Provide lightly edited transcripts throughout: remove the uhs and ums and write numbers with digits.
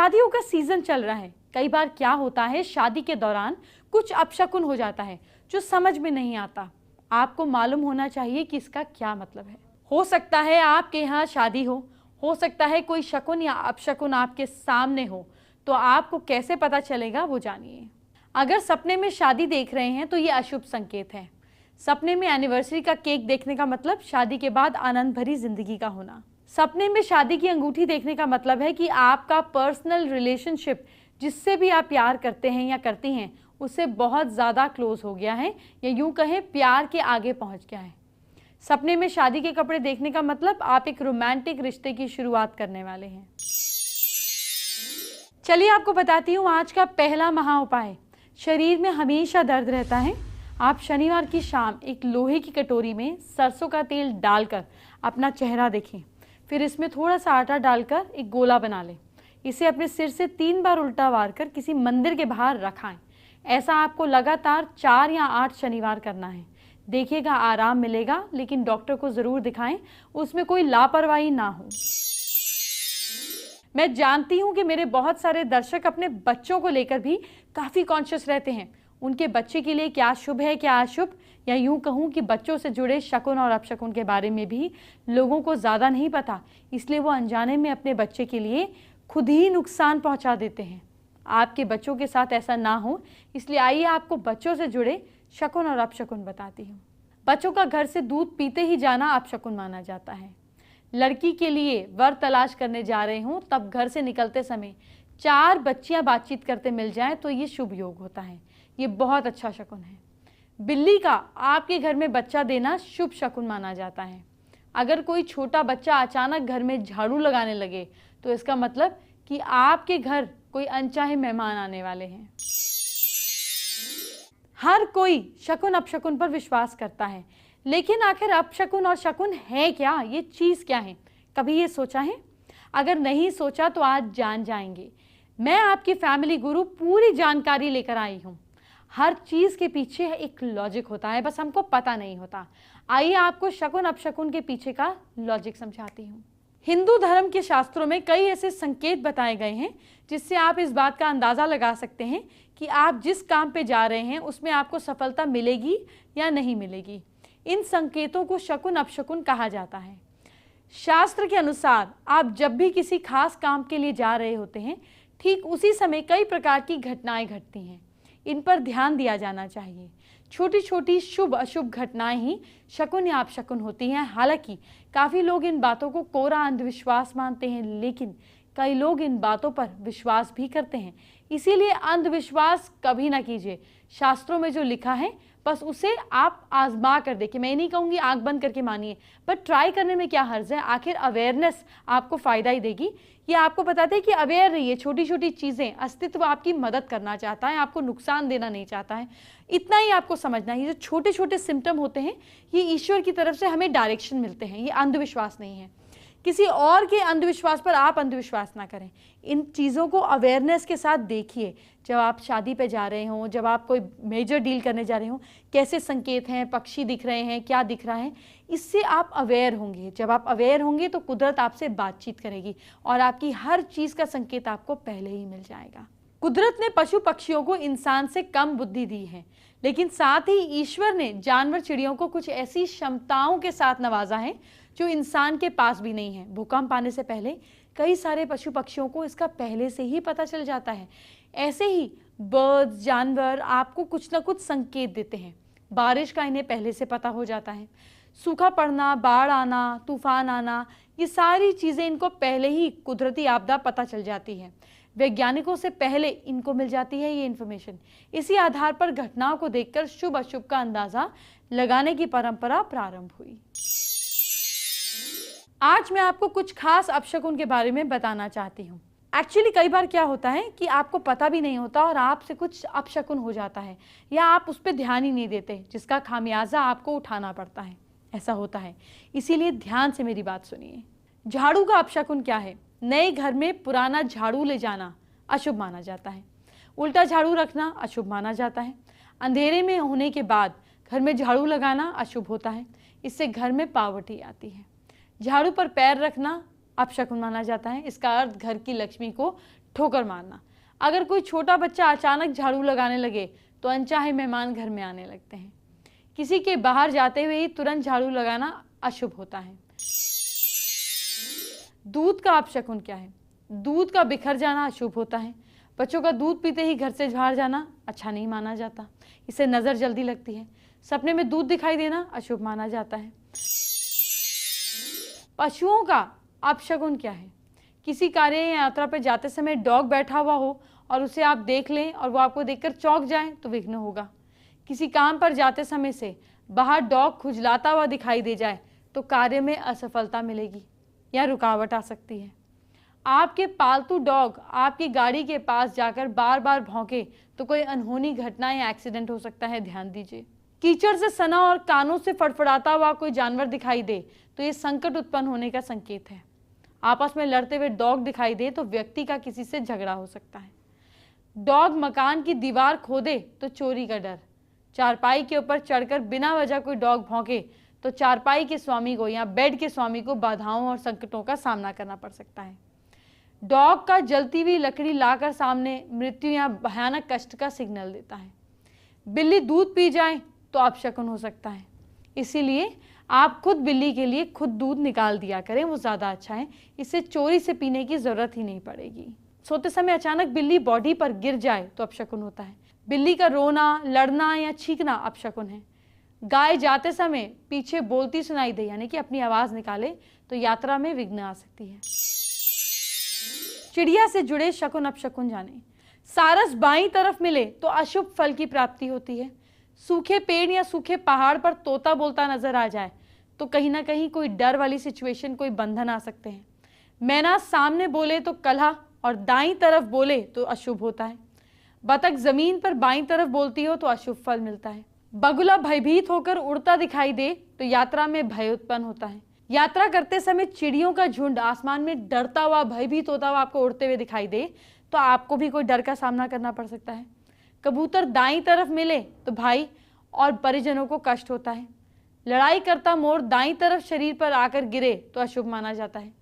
शादियों का सीजन चल रहा है। कई बार क्या होता है, शादी के दौरान कुछ अपशकुन हो जाता है जो समझ में नहीं आता। आपको मालूम होना चाहिए कि इसका क्या मतलब है। हो सकता है आपके यहाँ शादी हो सकता है कोई शकुन या अपशकुन आपके सामने हो, तो आपको कैसे पता चलेगा वो जानिए। अगर सपने में शादी देख रहे हैं तो ये अशुभ संकेत है। सपने में एनिवर्सरी का केक देखने का मतलब शादी के बाद आनंद भरी जिंदगी का होना। सपने में शादी की अंगूठी देखने का मतलब है कि आपका पर्सनल रिलेशनशिप जिससे भी आप प्यार करते हैं या करती हैं उससे बहुत ज़्यादा क्लोज हो गया है, या यूं कहें प्यार के आगे पहुंच गया है। सपने में शादी के कपड़े देखने का मतलब आप एक रोमांटिक रिश्ते की शुरुआत करने वाले हैं। चलिए आपको बताती हूँ आज का पहला महा उपाय। शरीर में हमेशा दर्द रहता है, आप शनिवार की शाम एक लोहे की कटोरी में सरसों का तेल डालकर अपना चेहरा देखें, फिर इसमें थोड़ा सा आटा डालकर एक गोला बना लें। इसे अपने सिर से 3 बार उल्टा वार कर किसी मंदिर के बाहर रखाएं। ऐसा आपको लगातार 4 या 8 शनिवार करना है। देखिएगा आराम मिलेगा, लेकिन डॉक्टर को ज़रूर दिखाएं, उसमें कोई लापरवाही ना हो। मैं जानती हूं कि मेरे बहुत सारे दर्शक अपने बच्चों को लेकर भी काफ़ी कॉन्शियस रहते हैं। उनके बच्चे के लिए क्या शुभ है क्या अशुभ, या यूं कहूं कि बच्चों से जुड़े शकुन और अपशकुन के बारे में भी लोगों को ज़्यादा नहीं पता, इसलिए वो अनजाने में अपने बच्चे के लिए खुद ही नुकसान पहुंचा देते हैं। आपके बच्चों के साथ ऐसा ना हो, इसलिए आइए आपको बच्चों से जुड़े शकुन और अपशकुन बताती हूँ। बच्चों का घर से दूध पीते ही जाना अपशकुन माना जाता है। लड़की के लिए वर तलाश करने जा रहे हूँ तब घर से निकलते समय 4 बच्चियां बातचीत करते मिल जाएं तो ये शुभ योग होता है, ये बहुत अच्छा शकुन है। बिल्ली का आपके घर में बच्चा देना शुभ शकुन माना जाता है। अगर कोई छोटा बच्चा अचानक घर में झाड़ू लगाने लगे तो इसका मतलब कि आपके घर कोई अनचाहे मेहमान आने वाले हैं। हर कोई शकुन अपशकुन पर विश्वास करता है, लेकिन आखिर अपशकुन और शकुन है क्या, ये चीज़ क्या है, कभी ये सोचा है? अगर नहीं सोचा तो आज जान जाएंगे। मैं आपकी फैमिली गुरु पूरी जानकारी लेकर आई हूँ। हर चीज़ के पीछे एक लॉजिक होता है, बस हमको पता नहीं होता। आइए आपको शकुन अपशकुन के पीछे का लॉजिक समझाती हूँ। हिंदू धर्म के शास्त्रों में कई ऐसे संकेत बताए गए हैं जिससे आप इस बात का अंदाज़ा लगा सकते हैं कि आप जिस काम पे जा रहे हैं उसमें आपको सफलता मिलेगी या नहीं मिलेगी। इन संकेतों को शकुन अपशकुन कहा जाता है। शास्त्र के अनुसार आप जब भी किसी खास काम के लिए जा रहे होते हैं, ठीक उसी समय कई प्रकार की घटनाएं घटती हैं। इन पर ध्यान दिया जाना चाहिए। छोटी छोटी शुभ अशुभ घटनाएं ही शकुन या अपशकुन होती हैं। हालांकि काफ़ी लोग इन बातों को कोरा अंधविश्वास मानते हैं, लेकिन कई लोग इन बातों पर विश्वास भी करते हैं। इसीलिए अंधविश्वास कभी ना कीजिए। शास्त्रों में जो लिखा है बस उसे आप आजमा कर देखिए। मैं नहीं कहूँगी आंख बंद करके मानिए, पर ट्राई करने में क्या हर्ज है। आखिर अवेयरनेस आपको फ़ायदा ही देगी। ये आपको बताते हैं कि अवेयर रहिए। छोटी छोटी चीज़ें, अस्तित्व आपकी मदद करना चाहता है, आपको नुकसान देना नहीं चाहता है। इतना ही आपको समझना है। ये जो छोटे छोटे सिम्टम होते हैं ये ईश्वर की तरफ से हमें डायरेक्शन मिलते हैं, ये अंधविश्वास नहीं है। किसी और के अंधविश्वास पर आप अंधविश्वास ना करें। इन चीज़ों को अवेयरनेस के साथ देखिए। जब आप शादी पे जा रहे हों, जब आप कोई मेजर डील करने जा रहे हों, कैसे संकेत हैं, पक्षी दिख रहे हैं, क्या दिख रहा है, इससे आप अवेयर होंगे। जब आप अवेयर होंगे तो कुदरत आपसे बातचीत करेगी और आपकी हर चीज़ का संकेत आपको पहले ही मिल जाएगा। कुदरत ने पशु पक्षियों को इंसान से कम बुद्धि दी है, लेकिन साथ ही ईश्वर ने जानवर चिड़ियों को कुछ ऐसी क्षमताओं के साथ नवाजा है जो इंसान के पास भी नहीं है। भूकंप आने से पहले कई सारे पशु पक्षियों को इसका पहले से ही पता चल जाता है। ऐसे ही बर्ड्स, जानवर आपको कुछ ना कुछ संकेत देते हैं। बारिश का इन्हें पहले से पता हो जाता है। सूखा पड़ना, बाढ़ आना, तूफान आना, ये सारी चीज़ें इनको पहले ही कुदरती आपदा पता चल जाती है। वैज्ञानिकों से पहले इनको मिल जाती है ये इन्फॉर्मेशन। इसी आधार पर घटनाओं को देखकर शुभ अशुभ का अंदाजा लगाने की परंपरा प्रारंभ हुई। आज मैं आपको कुछ खास अपशकुन के बारे में बताना चाहती हूँ। एक्चुअली कई बार क्या होता है कि आपको पता भी नहीं होता और आपसे कुछ अपशकुन हो जाता है, या आप उस पर ध्यान ही नहीं देते, जिसका खामियाजा आपको उठाना पड़ता है। ऐसा होता है, इसीलिए ध्यान से मेरी बात सुनिए। झाड़ू का अपशकुन क्या है? नए घर में पुराना झाड़ू ले जाना अशुभ माना जाता है। उल्टा झाड़ू रखना अशुभ माना जाता है। अंधेरे में होने के बाद घर में झाड़ू लगाना अशुभ होता है, इससे घर में पावर्टी आती है। झाड़ू पर पैर रखना अपशकुन माना जाता है। इसका अर्थ घर की लक्ष्मी को ठोकर मारना। अगर कोई छोटा बच्चा अचानक झाड़ू लगाने लगे तो अनचाहे मेहमान घर में आने लगते हैं। किसी के बाहर जाते हुए ही तुरंत झाड़ू लगाना अशुभ होता है। दूध का अपशकुन क्या है? दूध का बिखर जाना अशुभ होता है। बच्चों का दूध पीते ही घर से बाहर जाना अच्छा नहीं माना जाता, इससे नजर जल्दी लगती है। सपने में दूध दिखाई देना अशुभ माना जाता है। पशुओं का अपशकुन क्या है? किसी कार्य या यात्रा पर जाते समय डॉग बैठा हुआ हो और उसे आप देख लें और वो आपको देखकर चौंक जाए तो विघ्न होगा। किसी काम पर जाते समय से बाहर डॉग खुजलाता हुआ दिखाई दे जाए तो कार्य में असफलता मिलेगी या रुकावट आ सकती है। आपके पालतू डॉग आपकी गाड़ी के पास जाकर बार बार भौंके तो कोई अनहोनी घटना या एक्सीडेंट हो सकता है, ध्यान दीजिए। कीचड़ से सना और कानों से फड़फड़ाता हुआ कोई जानवर दिखाई दे तो ये संकट उत्पन्न होने का संकेत है। आपस में लड़ते हुए डॉग दिखाई दे तो व्यक्ति का किसी से झगड़ा हो सकता है। डॉग मकान की दीवार खोदे तो चोरी का डर। चारपाई के ऊपर चढ़कर बिना वजह कोई डॉग भौंके तो चारपाई के स्वामी को या बेड के स्वामी को बाधाओं और संकटों का सामना करना पड़ सकता है। डॉग का जलती हुई लकड़ी लाकर सामने मृत्यु या भयानक कष्ट का सिग्नल देता है। बिल्ली दूध पी जाए तो अपशकुन हो सकता है, इसीलिए आप खुद बिल्ली के लिए खुद दूध निकाल दिया करें, वो ज़्यादा अच्छा है। इससे चोरी से पीने की ज़रूरत ही नहीं पड़ेगी। सोते समय अचानक बिल्ली बॉडी पर गिर जाए तो अपशकुन होता है। बिल्ली का रोना, लड़ना या छींकना अपशकुन है। गाय जाते समय पीछे बोलती सुनाई दे यानी कि अपनी आवाज़ निकाले तो यात्रा में विघ्न आ सकती है। चिड़िया से जुड़े शकुन अपशकुन जाने। सारस बाईं तरफ मिले तो अशुभ फल की प्राप्ति होती है। सूखे पेड़ या सूखे पहाड़ पर तोता बोलता नजर आ जाए तो कहीं ना कहीं कोई डर वाली सिचुएशन, कोई बंधन आ सकते हैं। मैना सामने बोले तो कलह और दाईं तरफ बोले तो अशुभ होता है। बतख जमीन पर बाईं तरफ बोलती हो तो अशुभ फल मिलता है। बगुला भयभीत होकर उड़ता दिखाई दे तो यात्रा में भय उत्पन्न होता है। यात्रा करते समय चिड़ियों का झुंड आसमान में डरता हुआ, भयभीत होता हुआ आपको उड़ते हुए दिखाई दे तो आपको भी कोई डर का सामना करना पड़ सकता है। कबूतर दाईं तरफ मिले तो भाई और परिजनों को कष्ट होता है। लड़ाई करता मोर दाईं तरफ शरीर पर आकर गिरे तो अशुभ माना जाता है।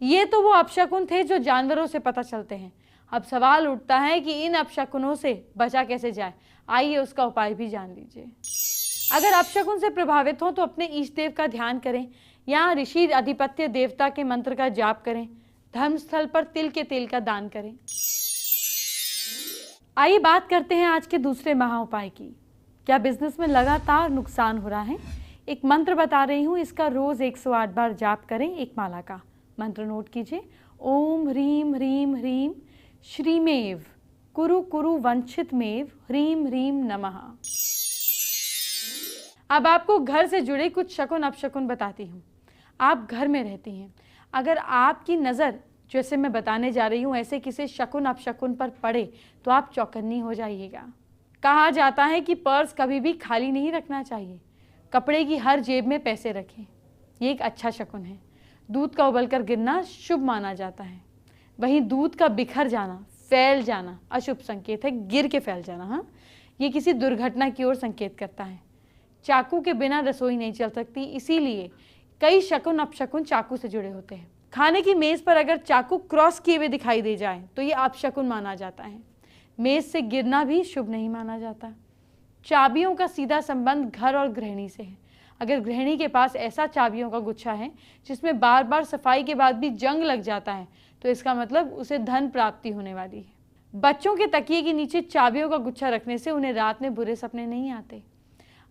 ये तो वो अपशकुन थे जो जानवरों से पता चलते हैं। अब सवाल उठता है कि इन अपशकुनों से बचा कैसे जाए। आइए उसका उपाय भी जान लीजिए। अगर अपशकुन से प्रभावित हो तो अपने इष्ट देव का ध्यान करें या ऋषि अधिपत्य देवता के मंत्र का जाप करें। धर्मस्थल पर तिल के तेल का दान करें। आइए बात करते हैं आज के दूसरे महा उपाय की। क्या बिजनेस में लगातार नुकसान हो रहा है? एक मंत्र बता रही हूँ, इसका रोज 108 बार जाप करें, एक माला का। मंत्र नोट कीजिए। ओम ह्रीम ह्रीम ह्रीम श्रीमेव कुरु कुरु वंचित मेव ह्रीम ह्रीम नमः। अब आपको घर से जुड़े कुछ शकुन अपशकुन बताती हूँ। आप घर में रहती हैं, अगर आपकी नज़र जैसे मैं बताने जा रही हूँ ऐसे किसी शकुन अपशकुन पर पड़े तो आप चौकन्नी हो जाइएगा। कहा जाता है कि पर्स कभी भी खाली नहीं रखना चाहिए। कपड़े की हर जेब में पैसे रखें, ये एक अच्छा शकुन है। दूध का उबलकर गिरना शुभ माना जाता है। वहीं दूध का बिखर जाना, फैल जाना अशुभ संकेत है। गिर के फैल जाना, हाँ, ये किसी दुर्घटना की ओर संकेत करता है। चाकू के बिना रसोई नहीं चल सकती, इसीलिए कई शकुन अपशकुन चाकू से जुड़े होते हैं। खाने की मेज पर अगर चाकू क्रॉस किए हुए दिखाई दे जाए तो ये अपशकुन माना जाता है। मेज से गिरना भी शुभ नहीं माना जाता। चाबियों का सीधा संबंध घर और गृहिणी से है। अगर गृहिणी के पास ऐसा चाबियों का गुच्छा है जिसमें बार बार सफाई के बाद भी जंग लग जाता है तो इसका मतलब उसे धन प्राप्ति होने वाली है। बच्चों के तकिए के नीचे चाबियों का गुच्छा रखने से उन्हें रात में बुरे सपने नहीं आते।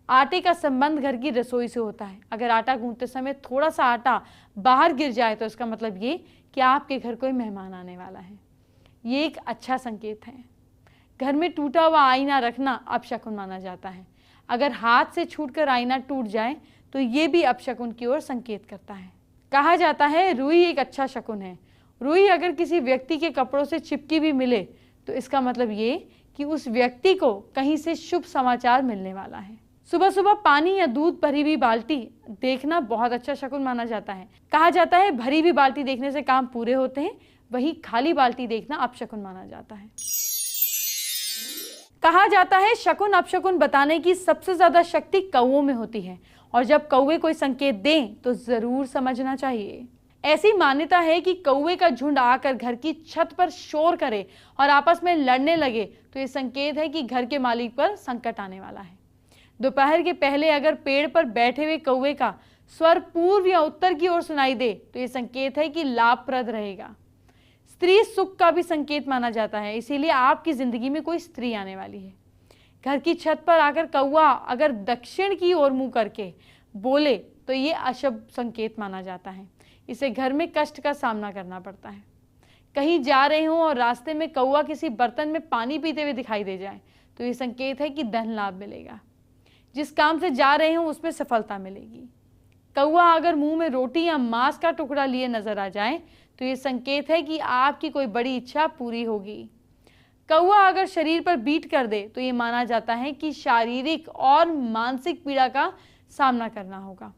आटे का संबंध घर की रसोई से होता है। अगर आटा गूंथते समय थोड़ा सा आटा बाहर गिर जाए तो इसका मतलब ये कि आपके घर कोई मेहमान आने वाला है। ये एक अच्छा संकेत है। घर में टूटा हुआ आईना रखना अपशकुन माना जाता है। अगर हाथ से छूटकर आईना टूट जाए तो ये भी अपशकुन की ओर संकेत करता है। कहा जाता है रुई एक अच्छा शकुन है। रुई अगर किसी व्यक्ति के कपड़ों से चिपकी भी मिले तो इसका मतलब ये कि उस व्यक्ति को कहीं से शुभ समाचार मिलने वाला है। सुबह सुबह पानी या दूध भरी हुई बाल्टी देखना बहुत अच्छा शकुन माना जाता है। कहा जाता है भरी हुई बाल्टी देखने से काम पूरे होते हैं, वहीं खाली बाल्टी देखना अपशकुन माना जाता है। कहा जाता है शकुन अपशकुन बताने की सबसे ज्यादा शक्ति कौओं में होती है और जब कौवे कोई संकेत दें तो जरूर समझना चाहिए। ऐसी मान्यता है कि कौवे का झुंड आकर घर की छत पर शोर करे और आपस में लड़ने लगे तो ये संकेत है कि घर के मालिक पर संकट आने वाला है। दोपहर के पहले अगर पेड़ पर बैठे हुए कौवे का स्वर पूर्व या उत्तर की ओर सुनाई दे तो ये संकेत है कि लाभप्रद रहेगा। स्त्री सुख का भी संकेत माना जाता है, इसीलिए आपकी जिंदगी में कोई स्त्री आने वाली है। घर की छत पर आकर कौवा अगर दक्षिण की ओर मुंह करके बोले तो ये अशुभ संकेत माना जाता है, इसे घर में कष्ट का सामना करना पड़ता है। कहीं जा रहे हों और रास्ते में कौवा किसी बर्तन में पानी पीते हुए दिखाई दे जाए तो ये संकेत है कि धन लाभ मिलेगा। जिस काम से जा रहे हों उसमें सफलता मिलेगी। कौवा अगर मुंह में रोटी या मांस का टुकड़ा लिए नजर आ जाए तो ये संकेत है कि आपकी कोई बड़ी इच्छा पूरी होगी। कौवा अगर शरीर पर बीट कर दे तो ये माना जाता है कि शारीरिक और मानसिक पीड़ा का सामना करना होगा।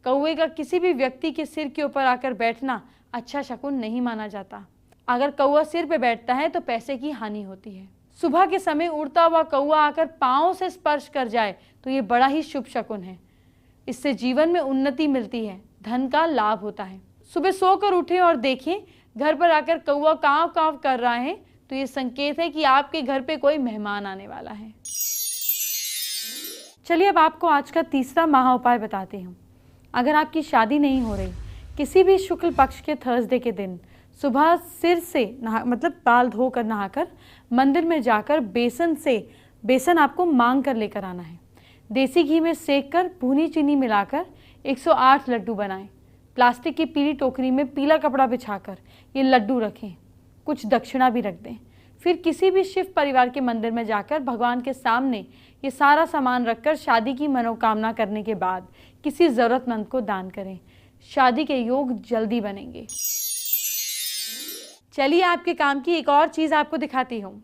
कौवे का किसी भी व्यक्ति के सिर के ऊपर आकर बैठना अच्छा शकुन नहीं माना जाता। अगर कौवा सिर पे बैठता है तो पैसे की हानि होती है। सुबह के समय उड़ता हुआ कौवा आकर पांव से स्पर्श कर जाए तो ये बड़ा ही शुभ शकुन है, इससे जीवन में उन्नति मिलती है, धन का लाभ होता है। सुबह सोकर उठे और देखें घर पर आकर कौवा कांव कांव कर रहा है तो ये संकेत है कि आपके घर पे कोई मेहमान आने वाला है। चलिए अब आपको आज का तीसरा महा उपाय बताती हूँ। अगर आपकी शादी नहीं हो रही, किसी भी शुक्ल पक्ष के थर्सडे के दिन सुबह सिर से मतलब बाल धोकर नहाकर मंदिर में जाकर बेसन आपको मांग कर लेकर आना है। देसी घी में सेक कर भुनी चीनी मिलाकर 108 लड्डू बनाएं। प्लास्टिक की पीली टोकरी में पीला कपड़ा बिछाकर ये लड्डू रखें, कुछ दक्षिणा भी रख दें। फिर किसी भी शिव परिवार के मंदिर में जाकर भगवान के सामने ये सारा सामान रखकर शादी की मनोकामना करने के बाद किसी ज़रूरतमंद को दान करें। शादी के योग जल्दी बनेंगे। चलिए आपके काम की एक और चीज़ आपको दिखाती हूँ।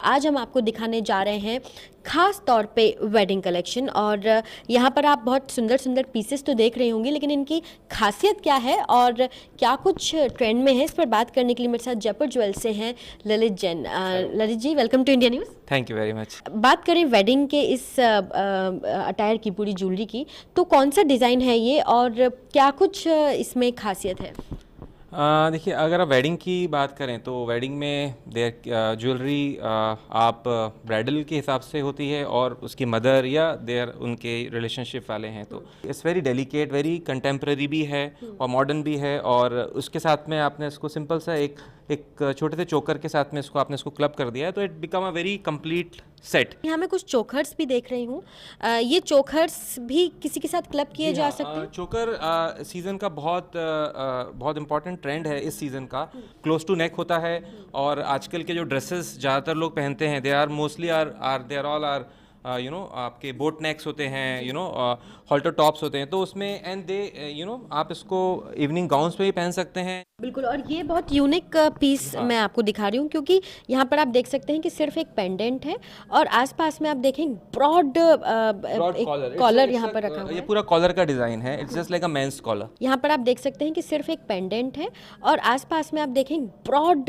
आज हम आपको दिखाने जा रहे हैं खास तौर पे वेडिंग कलेक्शन, और यहाँ पर आप बहुत सुंदर सुंदर पीसेस तो देख रहे होंगे, लेकिन इनकी खासियत क्या है और क्या कुछ ट्रेंड में है, इस पर बात करने के लिए मेरे साथ जयपुर ज्वेल से हैं Lalit Jain. Lalit ji, welcome to India News. Thank you very much. बात करें वेडिंग के इस अटायर की, पूरी ज्वेलरी की, तो कौन सा डिज़ाइन है ये और क्या कुछ इसमें खासियत है? देखिए, अगर आप वेडिंग की बात करें तो वेडिंग में देयर ज्वेलरी आप ब्राइडल के हिसाब से होती है और उसकी मदर या देयर उनके रिलेशनशिप वाले हैं, तो it's very delicate, very contemporary भी है और मॉडर्न भी है। और उसके साथ में आपने इसको सिंपल सा एक छोटे से चोकर के साथ में आपने इसको क्लब कर दिया है, तो it become a very complete set. यहाँ मैं कुछ चोखर्स भी देख रही हूँ। ये चोखर्स भी किसी के साथ क्लब किए जा सकते हैं? चोकर सीजन का बहुत इंपॉर्टेंट ट्रेंड है इस सीजन का। क्लोज टू नेक होता है और आजकल के जो ड्रेसेस ज़्यादातर लोग पहनते हैं, they are mostly they are all आपके बोट नेक्स होते हैं, हॉल्टर टॉप्स होते हैं, तो उसमें एंड दे आप इसको इवनिंग गाउन्स पे भी पहन सकते हैं। बिल्कुल, और ये बहुत यूनिक पीस मैं आपको दिखा रही हूँ, क्योंकि यहाँ पर आप देख सकते हैं कि सिर्फ एक पेंडेंट है और आसपास में आप देखें ब्रॉड कॉलर यहाँ पर रखा हुआ है। ये पूरा कॉलर का डिजाइन है, it's just like a men's collar. यहाँ पर आप देख सकते हैं कि सिर्फ एक पेंडेंट है और आसपास में आप देखें ब्रॉड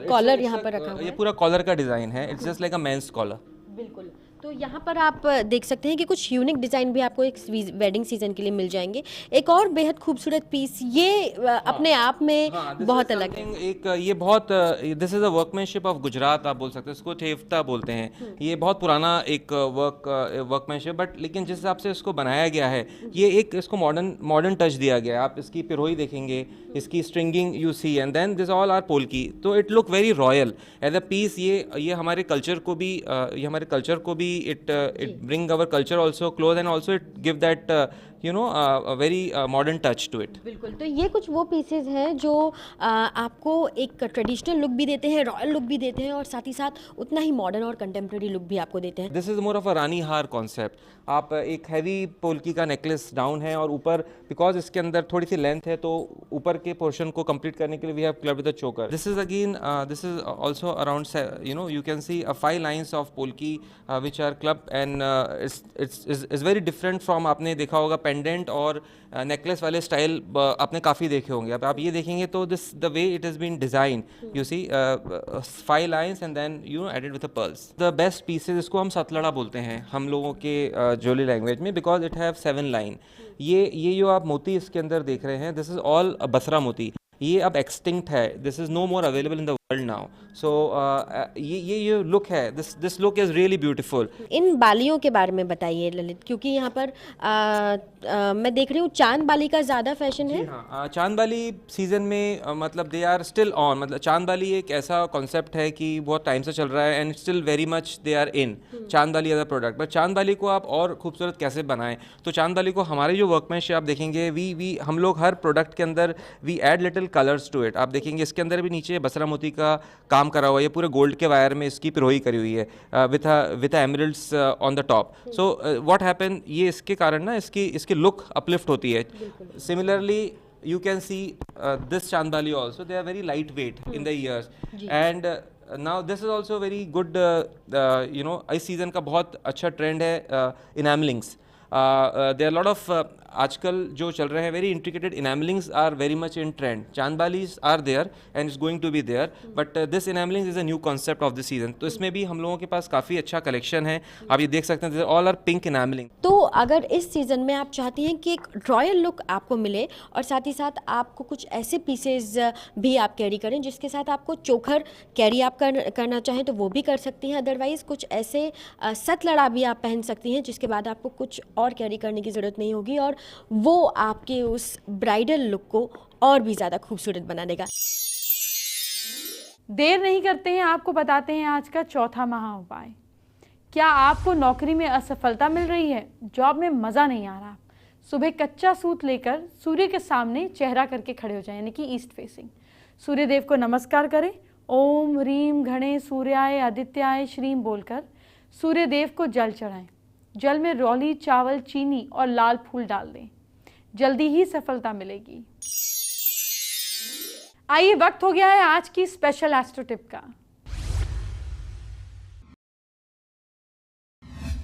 कॉलर यहाँ पर रखा हुआ है। ये पूरा कॉलर का डिजाइन है, it's just like a men's collar. बिल्कुल, तो यहाँ पर आप देख सकते हैं कि कुछ यूनिक डिज़ाइन भी आपको एक वेडिंग सीजन के लिए मिल जाएंगे। एक और बेहद खूबसूरत पीस, ये अपने आप में बहुत अलग है। एक ये बहुत this is a workmanship of Gujarat, आप बोल सकते हैं, इसको थेवता बोलते हैं। ये बहुत पुराना एक वर्कमैनशिप, बट लेकिन जिस हिसाब से इसको बनाया गया है, ये एक इसको मॉडर्न टच दिया गया है। आप इसकी पिरोही देखेंगे, इसकी stringing you see, and then this all are polki, तो it look very royal as a piece. ये हमारे कल्चर को भी it bring our culture also close, and also it give that a very modern touch to it. बिल्कुल, तो ये कुछ वो पीसेज हैं जो आपको एक ट्रेडिशनल लुक भी देते हैं, रॉयल लुक भी देते हैं और साथ ही साथ उतना ही मॉडर्न और कंटेम्प्रेरी लुक भी आपको देते हैं। This is more of a rani haar concept. आप एक हैवी पोल्की का नेकलेस डाउन है और ऊपर, बिकॉज इसके अंदर थोड़ी सी लेंथ है, तो ऊपर के पोर्शन को कंप्लीट करने के लिए we have clubbed with the choker. This is again this is also around you can see 5 lines of polki which are club, and it's very different from, आपने देखा होगा पेंडेंट और नेकलेस वाले स्टाइल आपने काफ़ी देखे होंगे। अब आप ये देखेंगे तो this the way it is been designed, you see 5 lines and then you know added with pearls. The best pieces, इसको हम सतलड़ा बोलते हैं हम लोगों के ज्वेलरी लैंग्वेज में, बिकॉज इट हैव 7 लाइन। ये जो आप मोती इसके अंदर देख रहे हैं, दिस इज़ ऑल बसरा मोती। ये अब एक्सटिंक्ट है, this is no more available in the world now. So ये लुक है, this look is really beautiful. इन बालियों के बारे में बताइए ललित, क्योंकि यहाँ पर मैं देख रही हूँ चांद बाली का ज़्यादा फैशन है। हाँ, चांद बाली सीज़न में मतलब दे आर स्टिल ऑन। मतलब चांद बाली एक ऐसा कॉन्सेप्ट है कि बहुत टाइम से चल रहा है and still very much they are in chandbali as a product. But chandbali को आप और खूबसूरत कैसे बनाएं, तो चांद बाली को हमारी जो वर्कमैनशिप आप देखेंगे, वी हम लोग हर प्रोडक्ट के अंदर we add little colours to it. आप देखेंगे इसके अंदर भी नीचे बसरा मोती का काम करा हुआ है, ये पूरे गोल्ड के वायर में इसकी पिरोही करी हुई है with emeralds on the top. So what happen, ये इसके कारण ना इसकी लुक अपलिफ्ट होती है। Similarly you can see this chandbali also, they are very lightweight in the ears and now this is also very good you know, इस season का बहुत अच्छा ट्रेंड है enamelings। there are a lot of आजकल जो चल रहे हैं very intricated enamelings are very much in trend। Chandbalis are there and it's going to be there, but this enamelings is a new concept of this season. तो इसमें भी हम लोगों के पास काफ़ी अच्छा कलेक्शन है, आप ये देख सकते हैं, ऑल आर पिंक enameling। तो अगर इस सीज़न में आप चाहती हैं कि एक रॉयल लुक आपको मिले और साथ ही साथ आपको कुछ ऐसे पीसेज भी आप कैरी करें जिसके साथ आपको चोकर कैरी आप करना चाहें तो वो भी कर सकती हैं। अदरवाइज़ कुछ ऐसे सतलड़ा भी आप पहन सकती हैं जिसके बाद आपको कुछ और कैरी करने की ज़रूरत नहीं होगी और वो आपके उस ब्राइडल लुक को और भी ज़्यादा खूबसूरत बना देगा। देर नहीं करते हैं, आपको बताते हैं आज का चौथा महा उपाय। क्या आपको नौकरी में असफलता मिल रही है, जॉब में मज़ा नहीं आ रहा, सुबह कच्चा सूत लेकर सूर्य के सामने चेहरा करके खड़े हो जाएं, यानी कि ईस्ट फेसिंग। सूर्य देव को नमस्कार करें, ओम ह्रीम घणे सूर्याय आदित्याय श्रीम बोलकर सूर्य देव को जल चढ़ाएं। जल में रौली, चावल, चीनी और लाल फूल डाल दें, जल्दी ही सफलता मिलेगी। आइए, वक्त हो गया है आज की स्पेशल एस्ट्रो टिप का।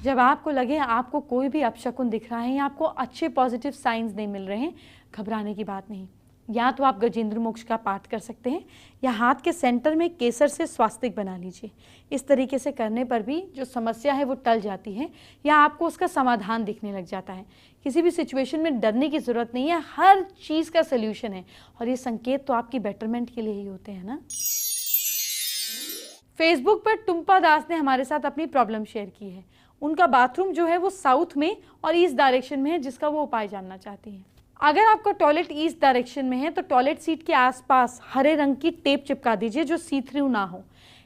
जब आपको लगे आपको कोई भी अपशकुन दिख रहा है या आपको अच्छे पॉजिटिव साइंस नहीं मिल रहे हैं, घबराने की बात नहीं। या तो आप गजेंद्र मोक्ष का पाठ कर सकते हैं या हाथ के सेंटर में केसर से स्वास्तिक बना लीजिए। इस तरीके से करने पर भी जो समस्या है वो टल जाती है या आपको उसका समाधान दिखने लग जाता है। किसी भी सिचुएशन में डरने की ज़रूरत नहीं है, हर चीज़ का सल्यूशन है और ये संकेत तो आपकी बेटरमेंट के लिए ही होते हैं ना। फेसबुक पर टुम्पा दास ने हमारे साथ अपनी प्रॉब्लम शेयर की है। उनका बाथरूम जो है वो साउथ में और ईस्ट डायरेक्शन में है, जिसका वो उपाय जानना चाहती हैं। अगर आपका टॉयलेट ईस्ट डायरेक्शन में है तो टॉयलेट सीट के आसपास हरे रंग की टेप चिपका दीजिए जो सी थ्रू ना हो।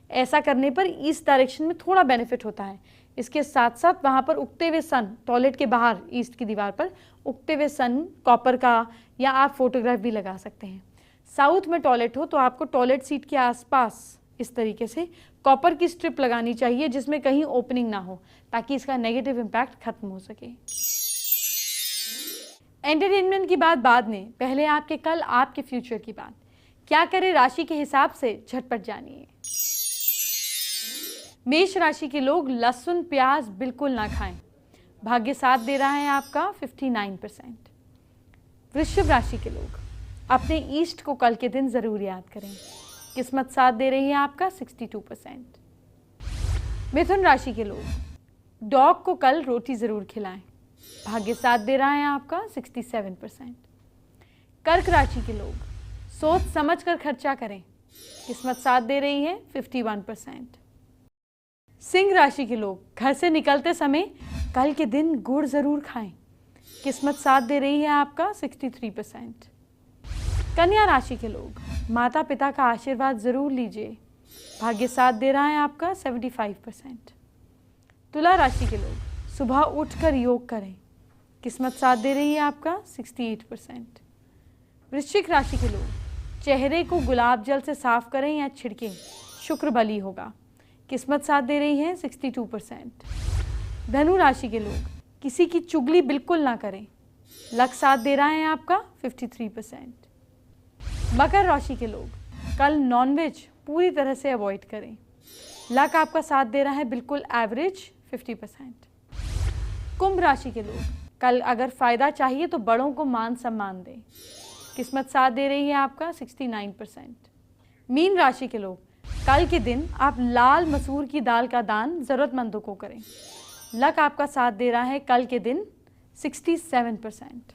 ऐसा करने पर ईस्ट डायरेक्शन में थोड़ा बेनिफिट होता है। इसके साथ साथ वहाँ पर उगते हुए सन, टॉयलेट के बाहर ईस्ट की दीवार पर उगते हुए सन कॉपर का या आप फोटोग्राफ भी लगा सकते हैं। साउथ में टॉयलेट हो तो आपको टॉयलेट सीट के आसपास इस तरीके से कॉपर की स्ट्रिप लगानी चाहिए जिसमें कहीं ओपनिंग ना हो, ताकि इसका नेगेटिव इम्पैक्ट खत्म हो सके। एंटरटेनमेंट की बात बाद में, पहले आपके कल आपके फ्यूचर की बात। क्या करें राशि के हिसाब से, झटपट जानिए। मेष राशि के लोग लहसुन प्याज बिल्कुल ना खाएं। भाग्य साथ दे रहा है आपका 59%। वृश्चिक राशि के लोग अपने ईष्ट को कल के दिन जरूर याद करें। किस्मत साथ दे रही है आपका 62%। मिथुन राशि के लोग डॉग को कल रोटी जरूर खिलाएं। भाग्य साथ दे रहा है आपका 67%। कर्क राशि के लोग सोच समझ कर खर्चा करें। किस्मत साथ दे रही है 51%। सिंह राशि के लोग घर से निकलते समय कल के दिन गुड़ जरूर खाएं। किस्मत साथ दे रही है आपका 63%। कन्या राशि के लोग माता पिता का आशीर्वाद जरूर लीजिए। भाग्य साथ दे रहा है आपका 75%। तुला राशि के लोग सुबह उठकर योग करें। किस्मत साथ दे रही है आपका 68%। वृश्चिक राशि के लोग चेहरे को गुलाब जल से साफ करें या छिड़कें, शुक्र बली होगा। किस्मत साथ दे रही है 62%। धनु राशि के लोग किसी की चुगली बिल्कुल ना करें। लक साथ दे रहा है आपका 53%। मकर राशि के लोग कल नॉनवेज पूरी तरह से अवॉइड करें। लक आपका साथ दे रहा है बिल्कुल एवरेज 50%। कुंभ राशि के लोग कल अगर फ़ायदा चाहिए तो बड़ों को मान सम्मान दें। किस्मत साथ दे रही है आपका 69%। मीन राशि के लोग, कल के दिन आप लाल मसूर की दाल का दान ज़रूरतमंदों को करें। लक आपका साथ दे रहा है कल के दिन 67%।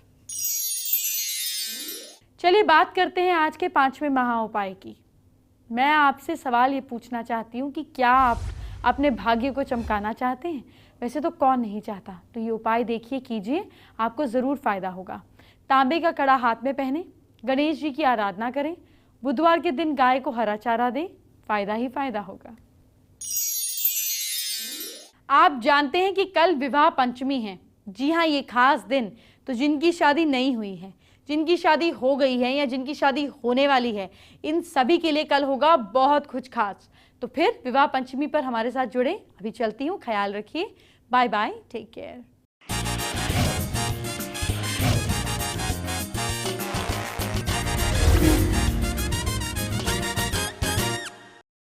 चलिए बात करते हैं आज के 5वें महा उपाय की। मैं आपसे सवाल ये पूछना चाहती हूँ कि क्या आप अपने भाग्य को चमकाना चाहते हैं? वैसे तो कौन नहीं चाहता, तो ये उपाय देखिए, कीजिए, आपको ज़रूर फ़ायदा होगा। तांबे का कड़ा हाथ में पहने, गणेश जी की आराधना करें, बुधवार के दिन गाय को हरा चारा दें, फ़ायदा ही फ़ायदा होगा। आप जानते हैं कि कल विवाह पंचमी है। जी हाँ, ये खास दिन तो जिनकी शादी नहीं हुई है, जिनकी शादी हो गई है या जिनकी शादी होने वाली है, इन सभी के लिए कल होगा बहुत कुछ खास। तो फिर विवाह पंचमी पर हमारे साथ जुड़े। अभी चलती हूँ, ख्याल रखिए, बाय बाय, टेक केयर।